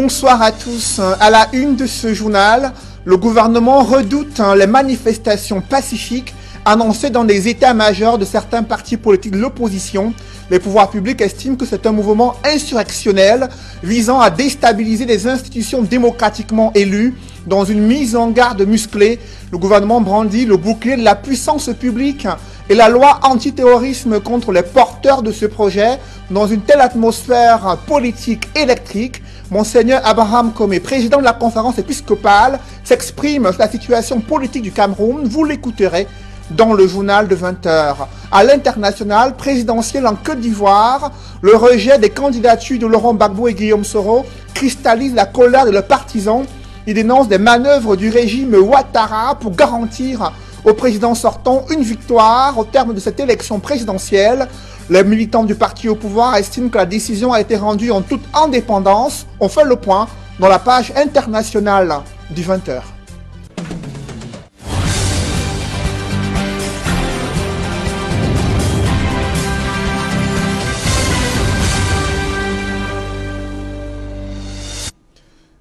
Bonsoir à tous. À la une de ce journal, le gouvernement redoute les manifestations pacifiques annoncées dans les états-majors de certains partis politiques de l'opposition. Les pouvoirs publics estiment que c'est un mouvement insurrectionnel visant à déstabiliser les institutions démocratiquement élues. Dans une mise en garde musclée, le gouvernement brandit le bouclier de la puissance publique et la loi antiterrorisme contre les porteurs de ce projet. Dans une telle atmosphère politique électrique, Monseigneur Abraham Comé, président de la conférence épiscopale, s'exprime sur la situation politique du Cameroun. Vous l'écouterez dans le journal de 20h. À l'international, présidentiel en Côte d'Ivoire, le rejet des candidatures de Laurent Gbagbo et Guillaume Soro cristallise la colère de leurs partisans. Ils dénoncent des manœuvres du régime Ouattara pour garantir au président sortant une victoire au terme de cette élection présidentielle. Les militants du parti au pouvoir estiment que la décision a été rendue en toute indépendance. On fait le point dans la page internationale du 20h.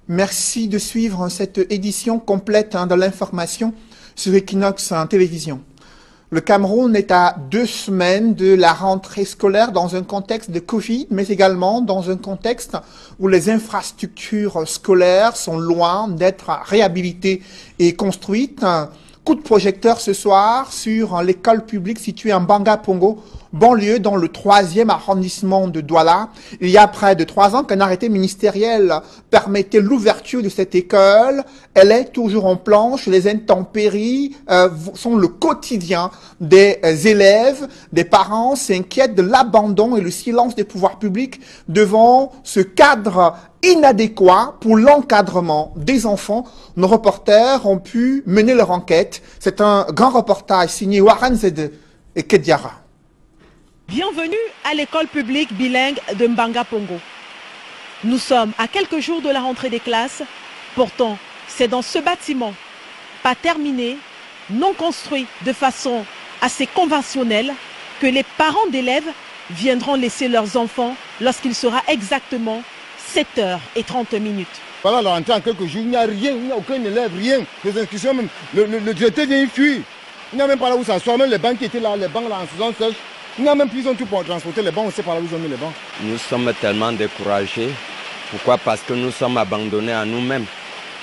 Merci de suivre cette édition complète de l'information sur Equinox Télévision. Le Cameroun est à 2 semaines de la rentrée scolaire dans un contexte de Covid, mais également dans un contexte où les infrastructures scolaires sont loin d'être réhabilitées et construites. Coup de projecteur ce soir sur l'école publique située en Banga-Pongo, banlieue dans le 3e arrondissement de Douala. Il y a près de 3 ans qu'un arrêté ministériel permettait l'ouverture de cette école. Elle est toujours en planche. Les intempéries sont le quotidien des élèves. Des parents s'inquiètent de l'abandon et le silence des pouvoirs publics devant ce cadre inadéquat pour l'encadrement des enfants. Nos reporters ont pu mener leur enquête. C'est un grand reportage signé Warren Zede et Kediara. Bienvenue à l'école publique bilingue de Mbanga-Pongo. Nous sommes à quelques jours de la rentrée des classes. Pourtant, c'est dans ce bâtiment, pas terminé, non construit de façon assez conventionnelle, que les parents d'élèves viendront laisser leurs enfants lorsqu'il sera exactement 7h30. Voilà la rentrée en quelques jours, il n'y a rien, il n'y a aucun élève, rien. Les inscriptions même, le directeur vient fuir. Il n'y a même pas là où s'asseoir, même les bancs qui étaient là, les bancs là en faisant sèche. Il n'y a même plus, ils ont tout pour transporter les bancs, on ne sait pas là où ils ont mis les bancs. Nous sommes tellement découragés. Pourquoi? Parce que nous sommes abandonnés à nous-mêmes.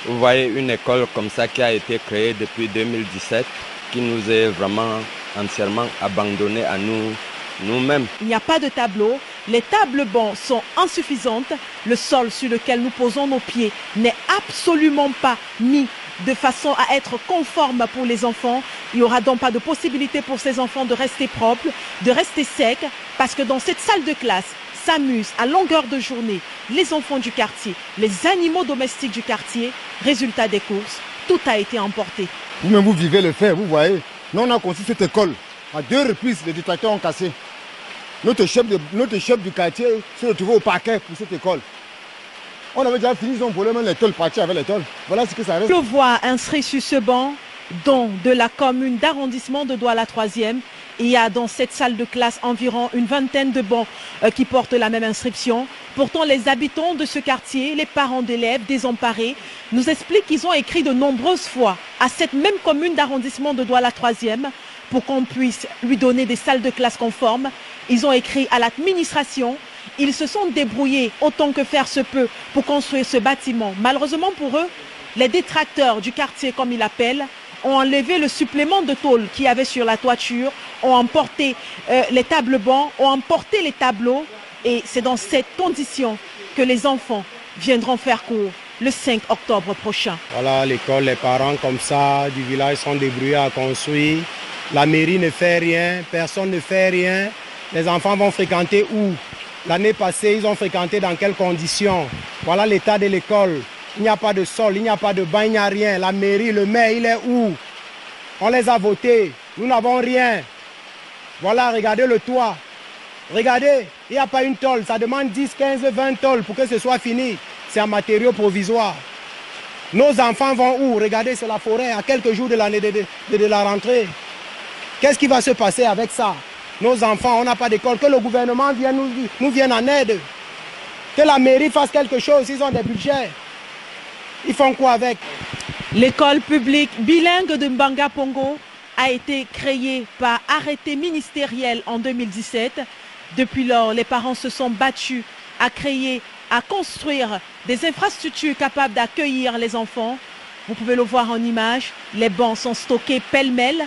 Vous voyez une école comme ça qui a été créée depuis 2017, qui nous est vraiment entièrement abandonnée à nous-mêmes. Il n'y a pas de tableau, les tables bancs sont insuffisantes, le sol sur lequel nous posons nos pieds n'est absolument pas mis de façon à être conforme pour les enfants. Il n'y aura donc pas de possibilité pour ces enfants de rester propres, de rester secs, parce que dans cette salle de classe s'amusent à longueur de journée les enfants du quartier, les animaux domestiques du quartier. Résultat des courses, tout a été emporté. Vous-même vous vivez le fait, vous voyez. Nous on a construit cette école. À 2 reprises, les détracteurs ont cassé. Notre chef du quartier s'est retrouvé au parquet pour cette école. On avait déjà fini, ils ont volé même l'école, parti avec l'école. Voilà ce que ça reste. Je le vois inscrit sur ce banc, don de la commune d'arrondissement de Douala 3e. Il y a dans cette salle de classe environ une vingtaine de bancs qui portent la même inscription. Pourtant, les habitants de ce quartier, les parents d'élèves désemparés, nous expliquent qu'ils ont écrit de nombreuses fois à cette même commune d'arrondissement de Douala 3e pour qu'on puisse lui donner des salles de classe conformes. Ils ont écrit à l'administration. Ils se sont débrouillés autant que faire se peut pour construire ce bâtiment. Malheureusement pour eux, les détracteurs du quartier, comme ils l'appellent, ont enlevé le supplément de tôle qu'il y avait sur la toiture, ont emporté les tables bancs, ont emporté les tableaux. Et c'est dans cette condition que les enfants viendront faire cours le 5 octobre prochain. Voilà, l'école, les parents comme ça du village sont débrouillés à construire. La mairie ne fait rien, personne ne fait rien. Les enfants vont fréquenter où? L'année passée, ils ont fréquenté dans quelles conditions? Voilà l'état de l'école. Il n'y a pas de sol, il n'y a pas de bain, il n'y a rien. La mairie, le maire, il est où? On les a votés. Nous n'avons rien. Voilà, regardez le toit. Regardez, il n'y a pas une tôle. Ça demande 10, 15, 20 tôles pour que ce soit fini. C'est un matériau provisoire. Nos enfants vont où? Regardez, c'est la forêt à quelques jours de l'année de la rentrée. Qu'est-ce qui va se passer avec ça? Nos enfants, on n'a pas d'école. Que le gouvernement vienne nous vienne en aide. Que la mairie fasse quelque chose, ils ont des budgets. Ils font quoi avec? L'école publique bilingue de Mbanga Pongo a été créée par arrêté ministériel en 2017. Depuis lors, les parents se sont battus à créer, à construire des infrastructures capables d'accueillir les enfants. Vous pouvez le voir en image, les bancs sont stockés pêle-mêle.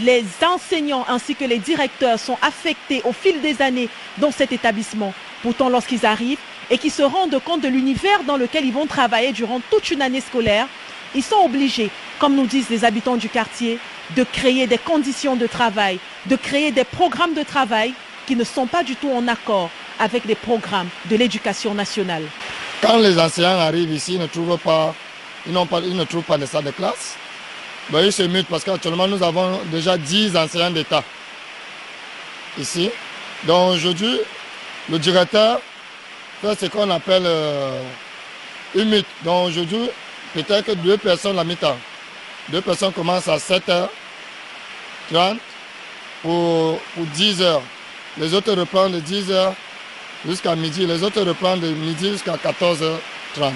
Les enseignants ainsi que les directeurs sont affectés au fil des années dans cet établissement. Pourtant, lorsqu'ils arrivent et qu'ils se rendent compte de l'univers dans lequel ils vont travailler durant toute une année scolaire, ils sont obligés, comme nous disent les habitants du quartier, de créer des conditions de travail, de créer des programmes de travail qui ne sont pas du tout en accord avec les programmes de l'éducation nationale. Quand les enseignants arrivent ici, ils ne trouvent pas de salle de classe. Ben, ils se mutent parce qu'actuellement nous avons déjà 10 enseignants d'État ici. Donc aujourd'hui, le directeur fait ce qu'on appelle une mute. Donc aujourd'hui, peut-être que 2 personnes la mi-temps. 2 personnes commencent à 7h30 pour 10h. Les autres reprennent de 10h jusqu'à midi. Les autres reprennent de midi jusqu'à 14h30.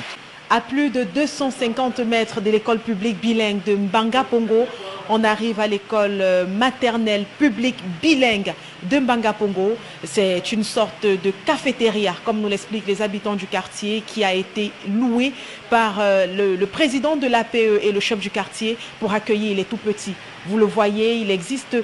À plus de 250 mètres de l'école publique bilingue de Mbanga Pongo, on arrive à l'école maternelle publique bilingue de Mbanga Pongo. C'est une sorte de cafétéria, comme nous l'expliquent les habitants du quartier, qui a été louée par le président de l'APE et le chef du quartier pour accueillir les tout-petits. Vous le voyez, il existe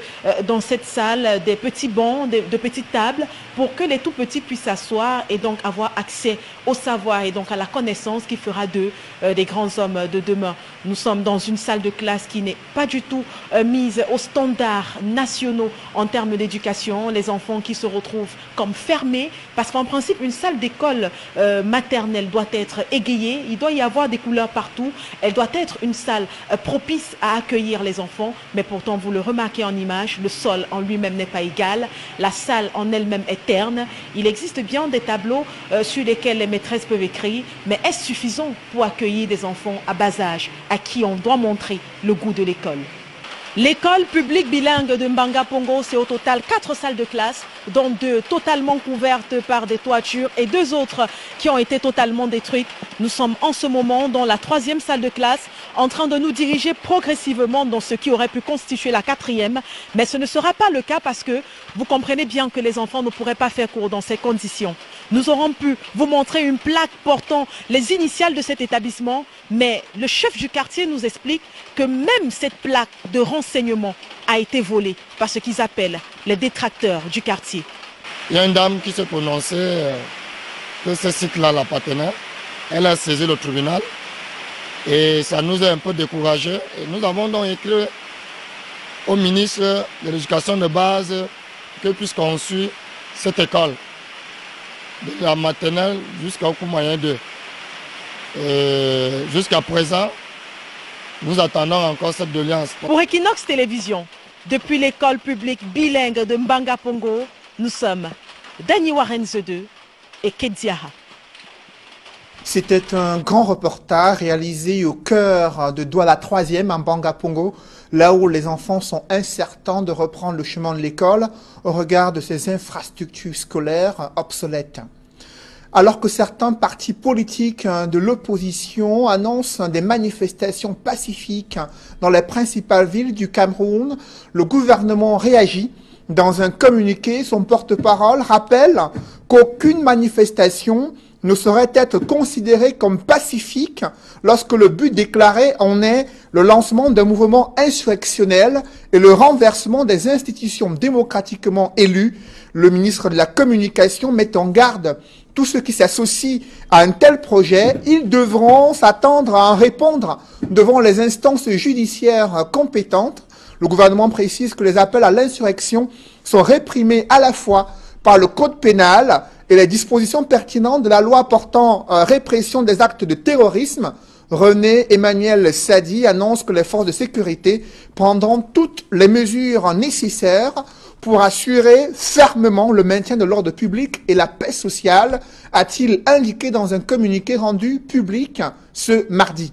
dans cette salle des petits bancs, de petites tables pour que les tout-petits puissent s'asseoir et donc avoir accès au savoir et donc à la connaissance qui fera d'eux des grands hommes de demain. Nous sommes dans une salle de classe qui n'est pas du tout mise aux standards nationaux en termes d'éducation. Les enfants qui se retrouvent comme fermés parce qu'en principe, une salle d'école maternelle doit être égayée. Il doit y avoir des couleurs partout. Elle doit être une salle propice à accueillir les enfants. Mais pourtant, vous le remarquez en image, le sol en lui-même n'est pas égal. La salle en elle-même est terne. Il existe bien des tableaux sur lesquels les maîtresses peuvent écrire. Mais est-ce suffisant pour accueillir des enfants à bas âge à qui on doit montrer le goût de l'école? L'école publique bilingue de Mbanga Pongo, c'est au total 4 salles de classe, dont 2 totalement couvertes par des toitures et 2 autres qui ont été totalement détruites. Nous sommes en ce moment dans la 3e salle de classe, en train de nous diriger progressivement dans ce qui aurait pu constituer la 4e. Mais ce ne sera pas le cas parce que vous comprenez bien que les enfants ne pourraient pas faire cours dans ces conditions. Nous aurons pu vous montrer une plaque portant les initiales de cet établissement, mais le chef du quartier nous explique que même cette plaque de renseignement a été volée par ce qu'ils appellent les détracteurs du quartier. Il y a une dame qui s'est prononcée que ce site-là l'appartenait. Elle a saisi le tribunal et ça nous a un peu découragés. Et nous avons donc écrit au ministre de l'Éducation de base que puisse construire cette école, de la maternelle jusqu'au cours moyen 2. Jusqu'à présent, nous attendons encore cette doléance. Pour Equinox Télévision, depuis l'école publique bilingue de Mbanga Pongo, nous sommes Dani Warenze 2 et Kediaha. C'était un grand reportage réalisé au cœur de Douala 3e à Mbanga Pongo, là où les enfants sont incertains de reprendre le chemin de l'école au regard de ces infrastructures scolaires obsolètes. Alors que certains partis politiques de l'opposition annoncent des manifestations pacifiques dans les principales villes du Cameroun, le gouvernement réagit. Dans un communiqué, son porte-parole rappelle qu'aucune manifestation ne saurait être considérée comme pacifique lorsque le but déclaré en est le lancement d'un mouvement insurrectionnel et le renversement des institutions démocratiquement élues. Le ministre de la Communication met en garde tous ceux qui s'associent à un tel projet. Ils devront s'attendre à en répondre devant les instances judiciaires compétentes. Le gouvernement précise que les appels à l'insurrection sont réprimés à la fois par le code pénal et les dispositions pertinentes de la loi portant répression des actes de terrorisme. René Emmanuel Sadi annonce que les forces de sécurité prendront toutes les mesures nécessaires pour assurer fermement le maintien de l'ordre public et la paix sociale, a-t-il indiqué dans un communiqué rendu public ce mardi.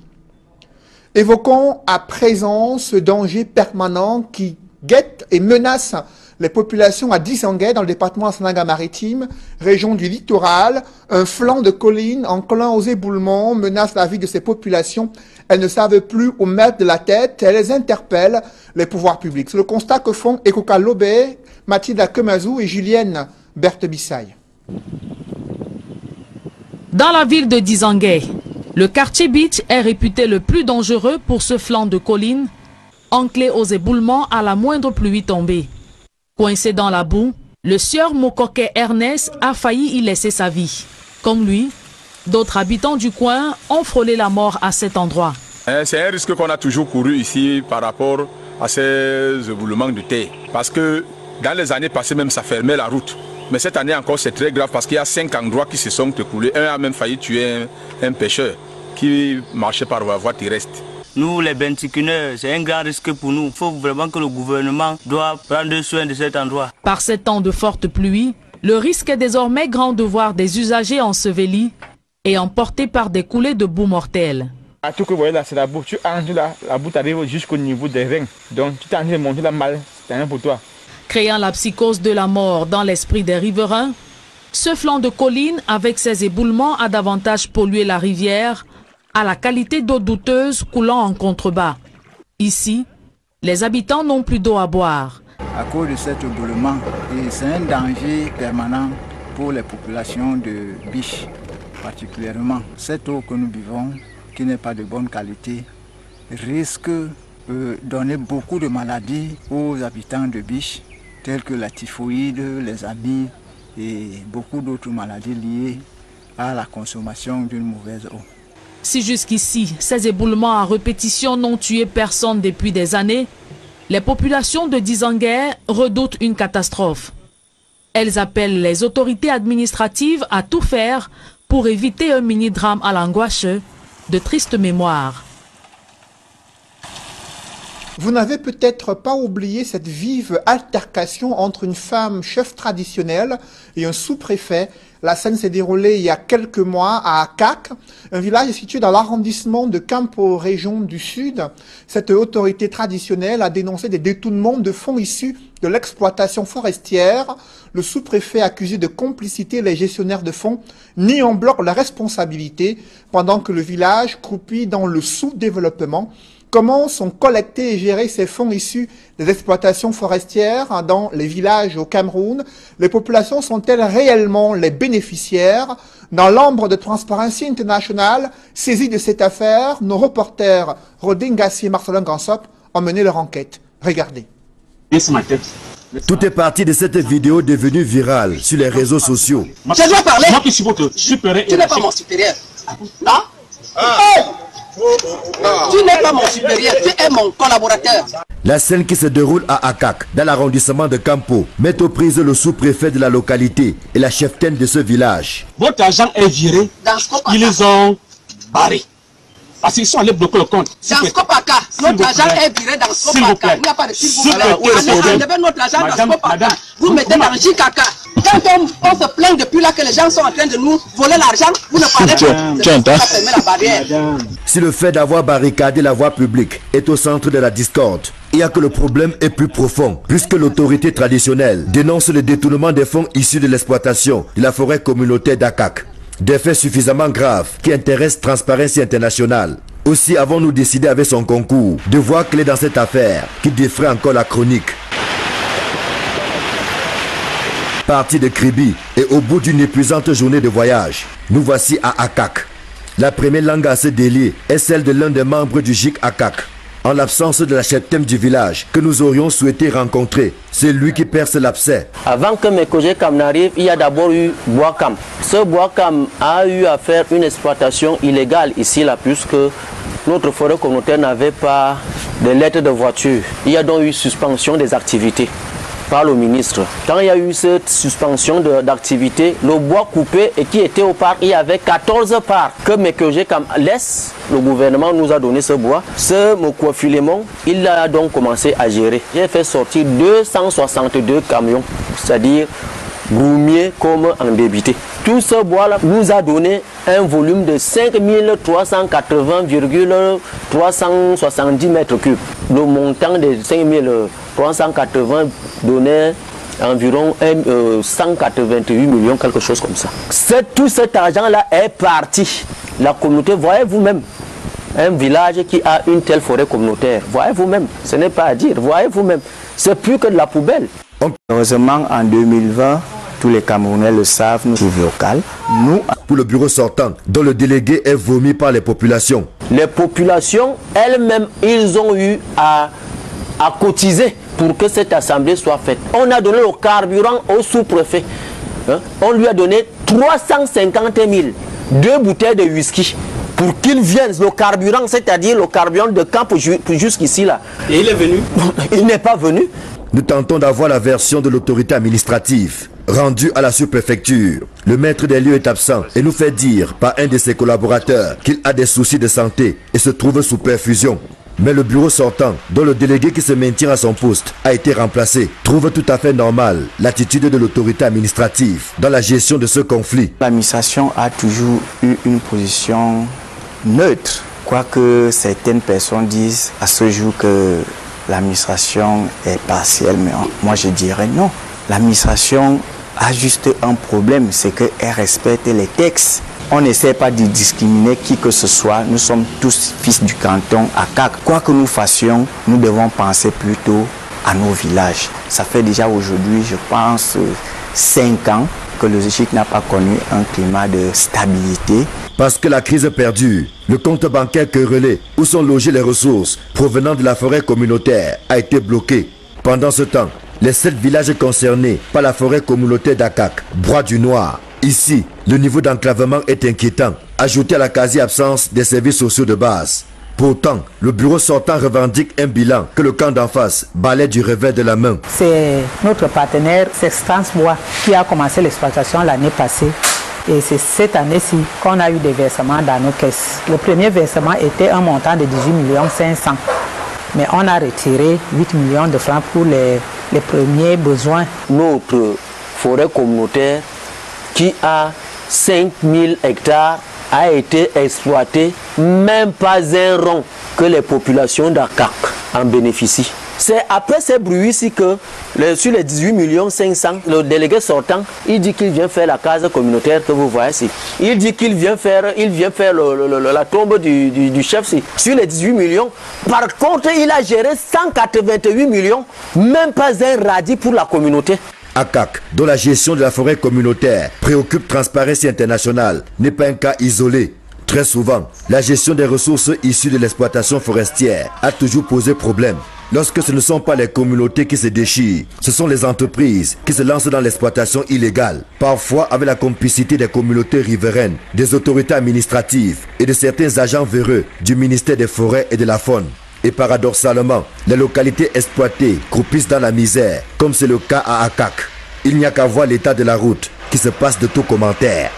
Évoquons à présent ce danger permanent qui guettent et menacent les populations à Dizangué, dans le département de Sananga-Maritime, région du littoral. Un flanc de colline enclin aux éboulements menace la vie de ces populations. Elles ne savent plus où mettre de la tête. Elles interpellent les pouvoirs publics. C'est le constat que font Ekoka Lobé, Mathilda Kemazou et Julienne Berthe-Bissaye. Dans la ville de Dizangué, le quartier Beach est réputé le plus dangereux pour ce flanc de colline, enclé aux éboulements à la moindre pluie tombée. Coincé dans la boue, le sieur Mokoké Ernest a failli y laisser sa vie. Comme lui, d'autres habitants du coin ont frôlé la mort à cet endroit. C'est un risque qu'on a toujours couru ici par rapport à ces éboulements de terre. Parce que dans les années passées, même ça fermait la route. Mais cette année encore, c'est très grave parce qu'il y a 5 endroits qui se sont écoulés. Un a même failli tuer un pêcheur qui marchait par voie terrestre. Nous, les Bentikuneurs, c'est un grand risque pour nous. Il faut vraiment que le gouvernement doit prendre soin de cet endroit. Par ces temps de forte pluie, le risque est désormais grand de voir des usagers ensevelis et emportés par des coulées de boue mortelles. Tout que vous voyez là, c'est la boue. Tu entres là, la boue t'arrive jusqu'au niveau des reins. Donc tu t'es en train de monter là mal, c'est rien pour toi. Créant la psychose de la mort dans l'esprit des riverains, ce flanc de colline avec ses éboulements a davantage pollué la rivière à la qualité d'eau douteuse coulant en contrebas. Ici, les habitants n'ont plus d'eau à boire. À cause de cet éboulement, c'est un danger permanent pour les populations de Biche, particulièrement. Cette eau que nous buvons, qui n'est pas de bonne qualité, risque de donner beaucoup de maladies aux habitants de Biche, telles que la typhoïde, les amies et beaucoup d'autres maladies liées à la consommation d'une mauvaise eau. Si jusqu'ici, ces éboulements à répétition n'ont tué personne depuis des années, les populations de Dizangué redoutent une catastrophe. Elles appellent les autorités administratives à tout faire pour éviter un mini-drame à l'angoisse, de triste mémoire. Vous n'avez peut-être pas oublié cette vive altercation entre une femme chef traditionnelle et un sous-préfet. La scène s'est déroulée il y a quelques mois à Akak, un village situé dans l'arrondissement de Campo, région du Sud. Cette autorité traditionnelle a dénoncé des détournements de fonds issus de l'exploitation forestière. Le sous-préfet accusé de complicité les gestionnaires de fonds nie en bloc la responsabilité pendant que le village croupit dans le sous-développement. Comment sont collectés et gérés ces fonds issus des exploitations forestières dans les villages au Cameroun? Les populations sont-elles réellement les bénéficiaires? Dans l'ombre de Transparency International, saisis de cette affaire, nos reporters Rodin Gassi et Marcelin Gansop ont mené leur enquête. Regardez. Tout est parti de cette vidéo devenue virale sur les réseaux sociaux. Je dois parler. Moi qui suis votre supérieur. Tu n'es pas mon supérieur. Non? Tu n'es pas mon supérieur, tu es mon collaborateur. La scène qui se déroule à Akak, dans l'arrondissement de Campo, met aux prises le sous-préfet de la localité et la cheftaine de ce village. Votre agent est viré, ils ont barré. Parce qu'ils sont allés bloquer le compte. Dans Scopaka, notre agent est viré dans Scopaka. Il n'y a pas de s'il vous plaît. Enlevez notre agent dans Scopaka. Vous mettez dans JKK. Quand on se plaint depuis là que les gens sont en train de nous voler l'argent, vous ne parlez pas. Si le fait d'avoir barricadé la voie publique est au centre de la discorde, il y a que le problème est plus profond, puisque l'autorité traditionnelle dénonce le détournement des fonds issus de l'exploitation de la forêt communautaire d'Akak. Des faits suffisamment graves qui intéressent Transparency International. Aussi avons-nous décidé avec son concours de voir clé dans cette affaire qui défraie encore la chronique. Parti de Kribi et au bout d'une épuisante journée de voyage, nous voici à Akak. La première langue à se délier est celle de l'un des membres du GIC Akak. En l'absence de la cheptème du village que nous aurions souhaité rencontrer, c'est lui qui perce l'abcès. Avant que Mekojekam n'arrive, il y a d'abord eu Boakam. Ce Boakam a eu à faire une exploitation illégale ici, là, puisque notre forêt communautaire n'avait pas de lettres de voiture. Il y a donc eu suspension des activités par le ministre. Quand il y a eu cette suspension d'activité, le bois coupé et qui était au parc, il y avait 14 parcs que Mekojekam laisse. Le gouvernement nous a donné ce bois. Ce Mokouafilémon, il a donc commencé à gérer. J'ai fait sortir 262 camions, c'est-à-dire Groumier comme en débité. Tout ce bois-là nous a donné un volume de 5380,370 mètres cubes. Le montant de 5380 donnait environ 188 millions, quelque chose comme ça. Tout cet argent-là est parti. La communauté, voyez vous-même, un village qui a une telle forêt communautaire, voyez vous-même, ce n'est pas à dire, voyez vous-même, c'est plus que de la poubelle. Heureusement, en 2020, tous les Camerounais le savent, nous sommes locaux. Pour le bureau sortant, dont le délégué est vomi par les populations. Les populations elles-mêmes, ils ont eu à cotiser pour que cette assemblée soit faite. On a donné le carburant au sous-préfet. On lui a donné 350 000, 2 bouteilles de whisky. Pour qu'il vienne, le carburant, c'est-à-dire le carburant de camp jusqu'ici là. Et il est venu? Il n'est pas venu. Nous tentons d'avoir la version de l'autorité administrative rendue à la sous-préfecture. Le maître des lieux est absent et nous fait dire par un de ses collaborateurs qu'il a des soucis de santé et se trouve sous perfusion. Mais le bureau sortant, dont le délégué qui se maintient à son poste a été remplacé, trouve tout à fait normal l'attitude de l'autorité administrative dans la gestion de ce conflit. L'administration a toujours eu une position neutre, quoique certaines personnes disent à ce jour que l'administration est partielle, mais moi je dirais non. L'administration a juste un problème, c'est qu'elle respecte les textes. On n'essaie pas de discriminer qui que ce soit. Nous sommes tous fils du canton Akak. Quoi que nous fassions, nous devons penser plutôt à nos villages. Ça fait déjà aujourd'hui, je pense, 5 ans que le GIC n'a pas connu un climat de stabilité. Parce que la crise perdure, le compte bancaire querellé où sont logées les ressources provenant de la forêt communautaire a été bloqué. Pendant ce temps, les 7 villages concernés par la forêt communautaire d'Akak, Bois du Noir. Ici, le niveau d'enclavement est inquiétant, ajouté à la quasi-absence des services sociaux de base. Pourtant, le bureau sortant revendique un bilan que le camp d'en face balaie du revers de la main. C'est notre partenaire, c'est Transbois, qui a commencé l'exploitation l'année passée. Et c'est cette année-ci qu'on a eu des versements dans nos caisses. Le premier versement était un montant de 18 500 000. Mais on a retiré 8 millions de francs pour les premiers besoins. Notre forêt communautaire qui a 5000 hectares a été exploité, même pas un rond que les populations d'Akak en bénéficient. C'est après ces bruits-ci que, sur les 18 500 000, le délégué sortant, il dit qu'il vient faire la case communautaire que vous voyez ici. Il dit qu'il vient faire, la tombe du chef ici. Sur les 18 millions, par contre, il a géré 188 millions, même pas un radis pour la communauté. Akak, dont la gestion de la forêt communautaire préoccupe Transparency International, n'est pas un cas isolé. Très souvent, la gestion des ressources issues de l'exploitation forestière a toujours posé problème. Lorsque ce ne sont pas les communautés qui se déchirent, ce sont les entreprises qui se lancent dans l'exploitation illégale, parfois avec la complicité des communautés riveraines, des autorités administratives et de certains agents véreux du ministère des Forêts et de la Faune. Et paradoxalement, les localités exploitées croupissent dans la misère, comme c'est le cas à Akak. Il n'y a qu'à voir l'état de la route qui se passe de tout commentaire.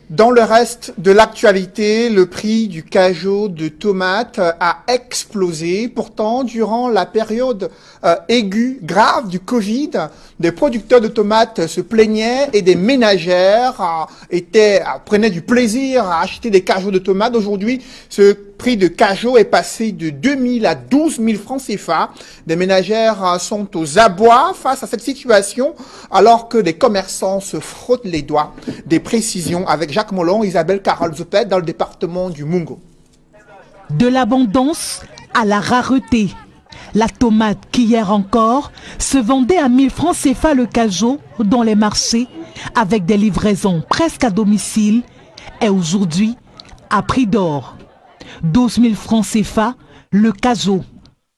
Dans le reste de l'actualité, le prix du cajot de tomates a explosé. Pourtant, durant la période aiguë, grave du Covid, des producteurs de tomates se plaignaient et des ménagères prenaient du plaisir à acheter des cajots de tomates. Aujourd'hui, ce prix de cajot est passé de 2 000 à 12 000 francs CFA. Des ménagères sont aux abois face à cette situation, alors que des commerçants se frottent les doigts. Des précisions avec Jacques Molon, Isabelle Carole Zopet dans le département du Mungo. De l'abondance à la rareté. La tomate qui hier encore se vendait à 1000 francs CFA le cajot dans les marchés avec des livraisons presque à domicile est aujourd'hui à prix d'or. 12 000 francs CFA le cajot.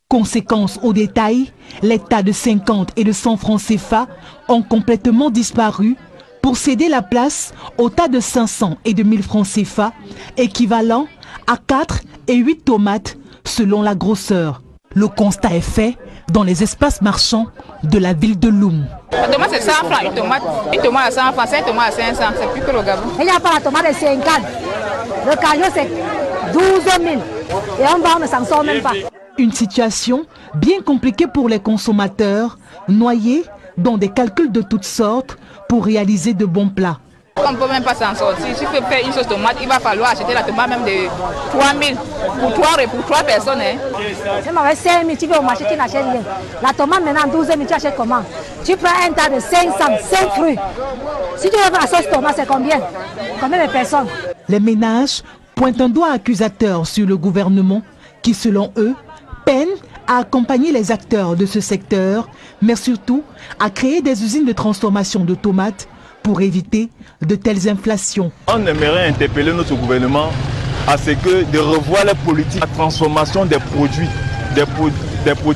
Conséquence au détail, les tas de 50 et de 100 francs CFA ont complètement disparu pour céder la place au tas de 500 et de 1000 francs CFA, équivalent à 4 et 8 tomates selon la grosseur. Le constat est fait dans les espaces marchands de la ville de Loum. La tomate c'est 100 francs, une tomate à 100 francs, 5 tomates à 500, c'est plus que le Gabon. Il n'y a pas la tomate de 50, le cajot c'est 12 000 et on va, on ne s'en sort même pas. Une situation bien compliquée pour les consommateurs, noyés dans des calculs de toutes sortes pour réaliser de bons plats. On ne peut même pas s'en sortir. Si tu veux faire une sauce tomate, il va falloir acheter la tomate même de 3 000 pour 3 personnes. C'est avec 5 000, tu vas au marché, tu n'achètes rien. La tomate maintenant, 12 000, tu achètes comment? Tu prends un tas de 500, 5 fruits. Si tu veux faire la sauce tomate, c'est combien? Combien de personnes? Les ménages pointent un doigt accusateur sur le gouvernement qui, selon eux, peine à accompagner les acteurs de ce secteur, mais surtout à créer des usines de transformation de tomates pour éviter de telles inflations. On aimerait interpeller notre gouvernement à ce que de revoir la politique de transformation des produits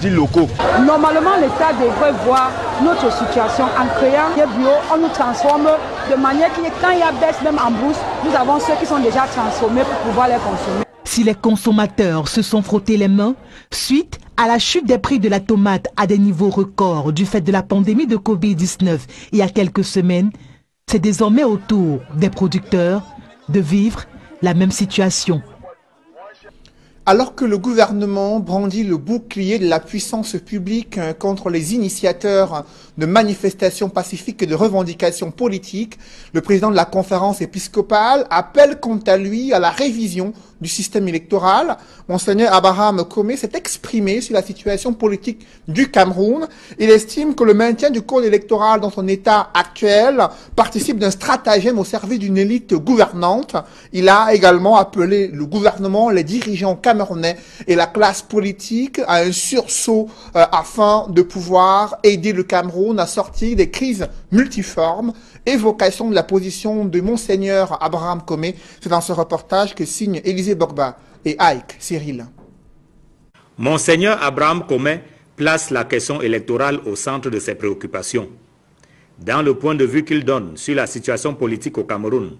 locaux. Normalement, l'État devrait voir notre situation en créant des bio, on nous transforme de manière que quand il y a baisse même en bourse, nous avons ceux qui sont déjà transformés pour pouvoir les consommer. Si les consommateurs se sont frottés les mains suite à la chute des prix de la tomate à des niveaux records du fait de la pandémie de Covid-19 il y a quelques semaines, c'est désormais au tour des producteurs de vivre la même situation. Alors que le gouvernement brandit le bouclier de la puissance publique contre les initiateurs de manifestations pacifiques et de revendications politiques, le président de la conférence épiscopale appelle quant à lui à la révision du système électoral. Monseigneur Abraham Comé s'est exprimé sur la situation politique du Cameroun. Il estime que le maintien du code électoral dans son état actuel participe d'un stratagème au service d'une élite gouvernante. Il a également appelé le gouvernement, les dirigeants camerounais et la classe politique à un sursaut afin de pouvoir aider le Cameroun à sortir des crises multiformes. Évocation de la position de Monseigneur Abraham Comé. C'est dans ce reportage que signe Élisée Bogba et Ike Cyril. Monseigneur Abraham Comé place la question électorale au centre de ses préoccupations. Dans le point de vue qu'il donne sur la situation politique au Cameroun,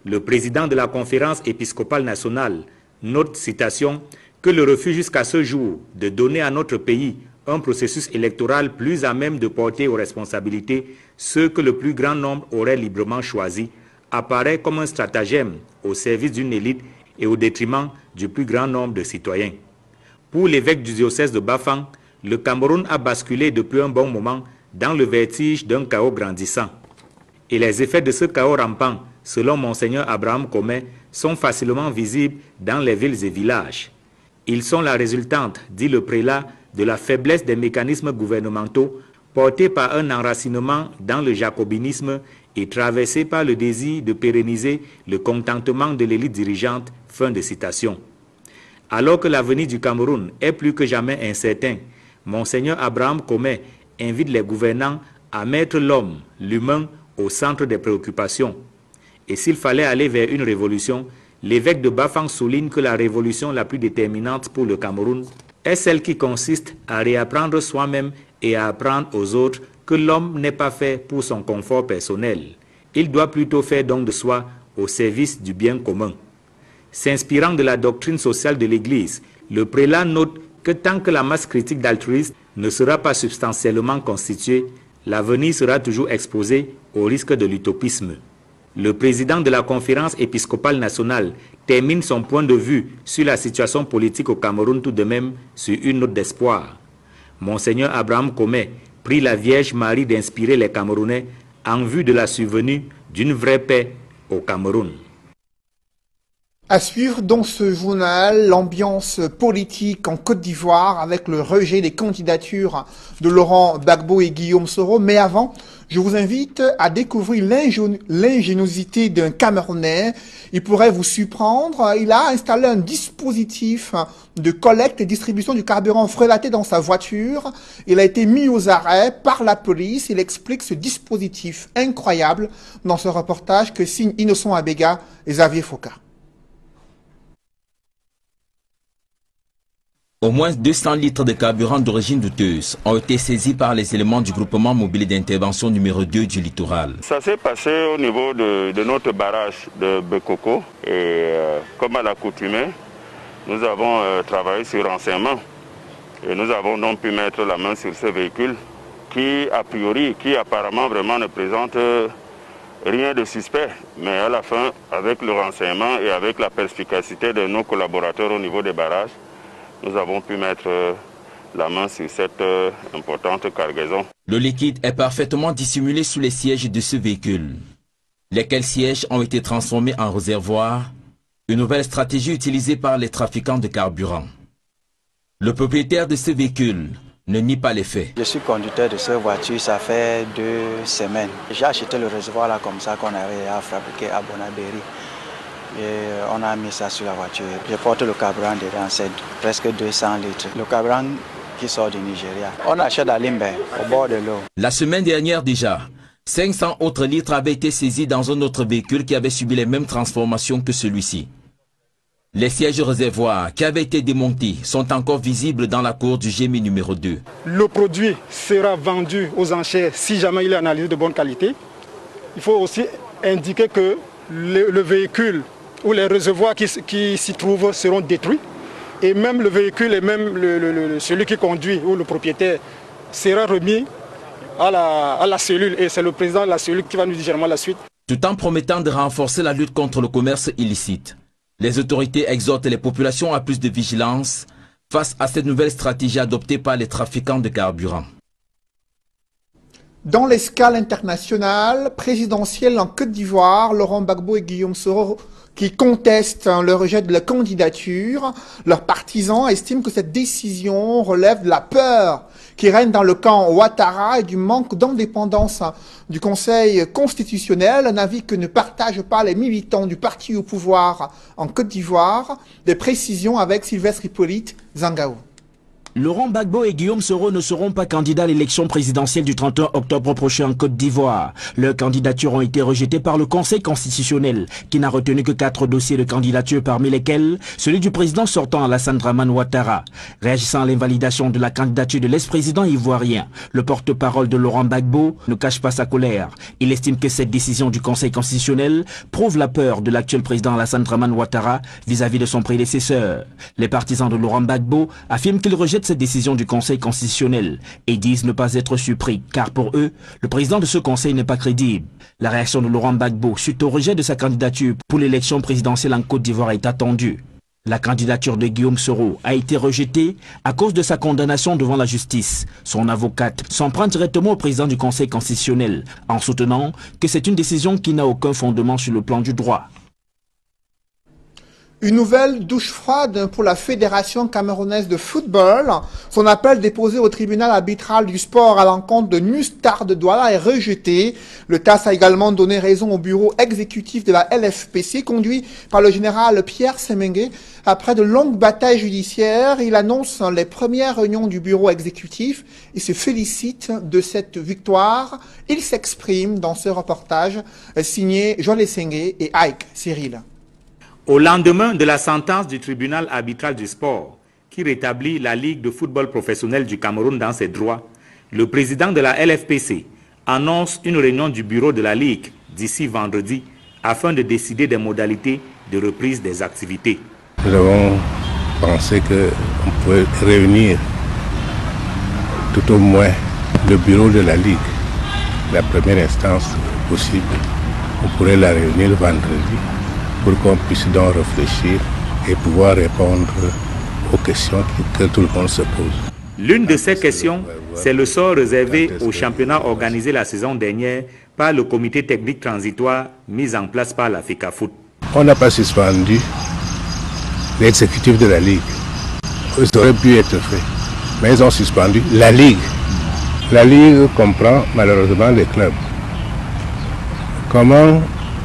le président de la conférence épiscopale nationale note, citation, que le refus jusqu'à ce jour de donner à notre pays un processus électoral plus à même de porter aux responsabilités ceux que le plus grand nombre aurait librement choisi apparaît comme un stratagème au service d'une élite et au détriment du plus grand nombre de citoyens. Pour l'évêque du diocèse de Bafang, le Cameroun a basculé depuis un bon moment dans le vertige d'un chaos grandissant. Et les effets de ce chaos rampant, selon Monseigneur Abraham Comé, sont facilement visibles dans les villes et villages. Ils sont la résultante, dit le prélat, de la faiblesse des mécanismes gouvernementaux portés par un enracinement dans le jacobinisme et traversés par le désir de pérenniser le contentement de l'élite dirigeante. Fin de citation. Alors que l'avenir du Cameroun est plus que jamais incertain, Monseigneur Abraham Comé invite les gouvernants à mettre l'homme, l'humain, au centre des préoccupations. Et s'il fallait aller vers une révolution, l'évêque de Bafang souligne que la révolution la plus déterminante pour le Cameroun est celle qui consiste à réapprendre soi-même et à apprendre aux autres que l'homme n'est pas fait pour son confort personnel. Il doit plutôt faire don de soi au service du bien commun. S'inspirant de la doctrine sociale de l'Église, le prélat note que tant que la masse critique d'altruisme ne sera pas substantiellement constituée, l'avenir sera toujours exposé au risque de l'utopisme. Le président de la conférence épiscopale nationale termine son point de vue sur la situation politique au Cameroun tout de même sur une note d'espoir. Monseigneur Abraham Comé prie la Vierge Marie d'inspirer les Camerounais en vue de la survenue d'une vraie paix au Cameroun. À suivre dans ce journal, l'ambiance politique en Côte d'Ivoire avec le rejet des candidatures de Laurent Gbagbo et Guillaume Soro. Mais avant, je vous invite à découvrir l'ingéniosité d'un Camerounais. Il pourrait vous surprendre. Il a installé un dispositif de collecte et distribution du carburant frelaté dans sa voiture. Il a été mis aux arrêts par la police. Il explique ce dispositif incroyable dans ce reportage que signent Innocent Abega et Xavier Foucault. Au moins 200 litres de carburant d'origine douteuse ont été saisis par les éléments du groupement mobile d'intervention numéro 2 du littoral. Ça s'est passé au niveau de notre barrage de Bekoko et comme à l'accoutumée, nous avons travaillé sur renseignement et nous avons donc pu mettre la main sur ce véhicule qui apparemment vraiment ne présente rien de suspect. Mais à la fin, avec le renseignement et avec la perspicacité de nos collaborateurs au niveau des barrages, nous avons pu mettre la main sur cette importante cargaison. Le liquide est parfaitement dissimulé sous les sièges de ce véhicule, lesquels sièges ont été transformés en réservoirs, une nouvelle stratégie utilisée par les trafiquants de carburant. Le propriétaire de ce véhicule ne nie pas les faits. Je suis conducteur de cette voiture, ça fait 2 semaines. J'ai acheté le réservoir là comme ça qu'on avait à fabriquer à Bonabéry. Et on a mis ça sur la voiture. Je porte le carburant dedans, c'est presque 200 litres. Le carburant qui sort du Nigeria. On achète à Limbe, au bord de l'eau. La semaine dernière déjà, 500 autres litres avaient été saisis dans un autre véhicule qui avait subi les mêmes transformations que celui-ci. Les sièges réservoirs qui avaient été démontés sont encore visibles dans la cour du GMI numéro 2. Le produit sera vendu aux enchères si jamais il est analysé de bonne qualité. Il faut aussi indiquer que le véhicule ou les réservoirs qui s'y trouvent seront détruits. Et même le véhicule et même celui qui conduit ou le propriétaire sera remis à la cellule. Et c'est le président de la cellule qui va nous dire généralement la suite. Tout en promettant de renforcer la lutte contre le commerce illicite, les autorités exhortent les populations à plus de vigilance face à cette nouvelle stratégie adoptée par les trafiquants de carburant. Dans l'escale internationale présidentielle en Côte d'Ivoire, Laurent Gbagbo et Guillaume Soro qui contestent le rejet de la candidature. Leurs partisans estiment que cette décision relève de la peur qui règne dans le camp Ouattara et du manque d'indépendance du Conseil constitutionnel, un avis que ne partagent pas les militants du parti au pouvoir en Côte d'Ivoire. Des précisions avec Sylvestre Hippolyte Zangao. Laurent Gbagbo et Guillaume Soro ne seront pas candidats à l'élection présidentielle du 31 octobre prochain en Côte d'Ivoire. Leurs candidatures ont été rejetées par le Conseil constitutionnel, qui n'a retenu que 4 dossiers de candidature, parmi lesquels celui du président sortant Alassane Dramane Ouattara. Réagissant à l'invalidation de la candidature de l'ex-président ivoirien, le porte-parole de Laurent Gbagbo ne cache pas sa colère. Il estime que cette décision du Conseil constitutionnel prouve la peur de l'actuel président Alassane Dramane Ouattara vis-à-vis de son prédécesseur. Les partisans de Laurent Gbagbo affirment qu'ils rejettent cette décision du Conseil constitutionnel et disent ne pas être surpris, car pour eux, le président de ce Conseil n'est pas crédible. La réaction de Laurent Gbagbo suite au rejet de sa candidature pour l'élection présidentielle en Côte d'Ivoire est attendue. La candidature de Guillaume Soro a été rejetée à cause de sa condamnation devant la justice. Son avocate s'en prend directement au président du Conseil constitutionnel en soutenant que c'est une décision qui n'a aucun fondement sur le plan du droit. Une nouvelle douche froide pour la Fédération camerounaise de football. Son appel déposé au tribunal arbitral du sport à l'encontre de Nustar de Douala est rejeté. Le TAS a également donné raison au bureau exécutif de la LFPC, conduit par le général Pierre Semengue. Après de longues batailles judiciaires, il annonce les premières réunions du bureau exécutif et se félicite de cette victoire. Il s'exprime dans ce reportage signé Joël Sengue et Ike Cyril. Au lendemain de la sentence du tribunal arbitral du sport, qui rétablit la Ligue de football professionnel du Cameroun dans ses droits, le président de la LFPC annonce une réunion du bureau de la Ligue d'ici vendredi afin de décider des modalités de reprise des activités. Nous avons pensé qu'on pouvait réunir tout au moins le bureau de la Ligue, la première instance possible. On pourrait la réunir vendredi, pour qu'on puisse donc réfléchir et pouvoir répondre aux questions que tout le monde se pose. L'une de ces questions, c'est le sort réservé au championnat organisé la saison dernière par le comité technique transitoire mis en place par la FECAFOOT. On n'a pas suspendu l'exécutif de la Ligue. Ça aurait pu être fait, mais ils ont suspendu la Ligue. La Ligue comprend malheureusement les clubs. Comment,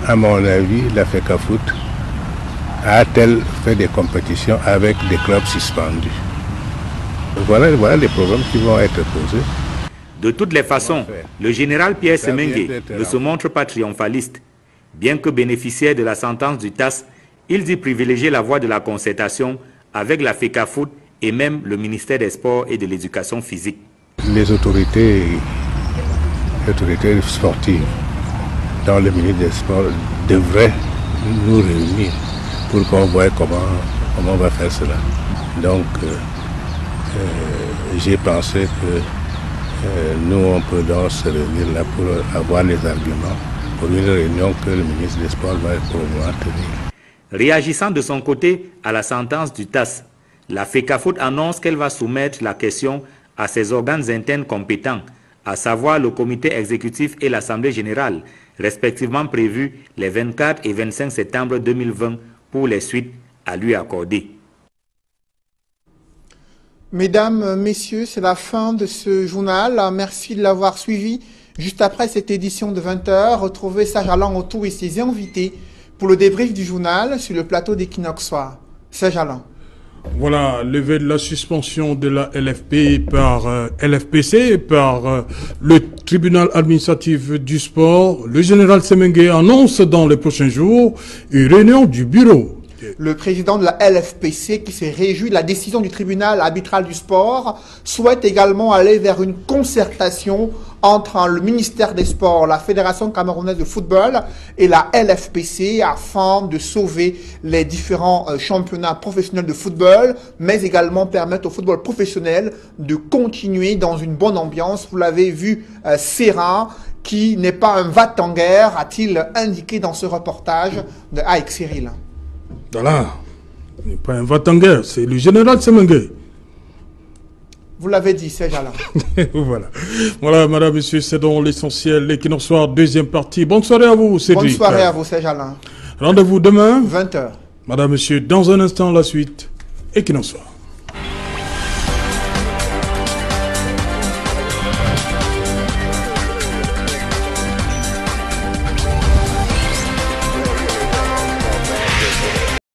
à mon avis, la FECAFOOT a-t-elle fait des compétitions avec des clubs suspendus? Voilà les problèmes qui vont être posés. De toutes les façons, le général Pierre Semengue ne se montre pas triomphaliste. Bien que bénéficiaire de la sentence du TAS, il dit privilégier la voie de la concertation avec la FECAFOOT et même le ministère des Sports et de l'Éducation physique. Les autorités sportives dans le ministère des Sports devraient nous réunir pour qu'on voie comment on va faire cela. Donc, j'ai pensé que nous, on peut donc se réunir là pour avoir les arguments pour une réunion que le ministre des Sports va probablement tenir. Réagissant de son côté à la sentence du TAS, La FECAFOOT annonce qu'elle va soumettre la question à ses organes internes compétents, à savoir le comité exécutif et l'Assemblée générale, respectivement prévus les 24 et 25 septembre 2020 pour les suites à lui accorder. Mesdames, Messieurs, c'est la fin de ce journal. Merci de l'avoir suivi. Juste après cette édition de 20h, retrouvez Serge Alain autour et ses invités pour le débrief du journal sur le plateau d'Equinox Soir. Serge Alain. Voilà, levée de la suspension de la LFP par LFPC, par le tribunal administratif du sport. Le général Semengue annonce dans les prochains jours une réunion du bureau. Le président de la LFPC, qui s'est réjoui de la décision du tribunal arbitral du sport, souhaite également aller vers une concertation entre le ministère des Sports, la Fédération camerounaise de football et la LFPC afin de sauver les différents championnats professionnels de football, mais également permettre au football professionnel de continuer dans une bonne ambiance. Vous l'avez vu, Serra, qui n'est pas un va-t-en-guerre, a-t-il indiqué dans ce reportage de AX Cyril. Voilà, il n'est pas un va-t-en-guerre, c'est le général Semengue. Vous l'avez dit, Serge Alain. Voilà, madame, monsieur, c'est donc l'essentiel. L'Equinox Soir, deuxième partie. Bonne soirée à vous, Cédric. Bonne soirée à vous, Serge Alain. Rendez-vous demain. 20h. Madame, monsieur, dans un instant, la suite. Equinox Soir.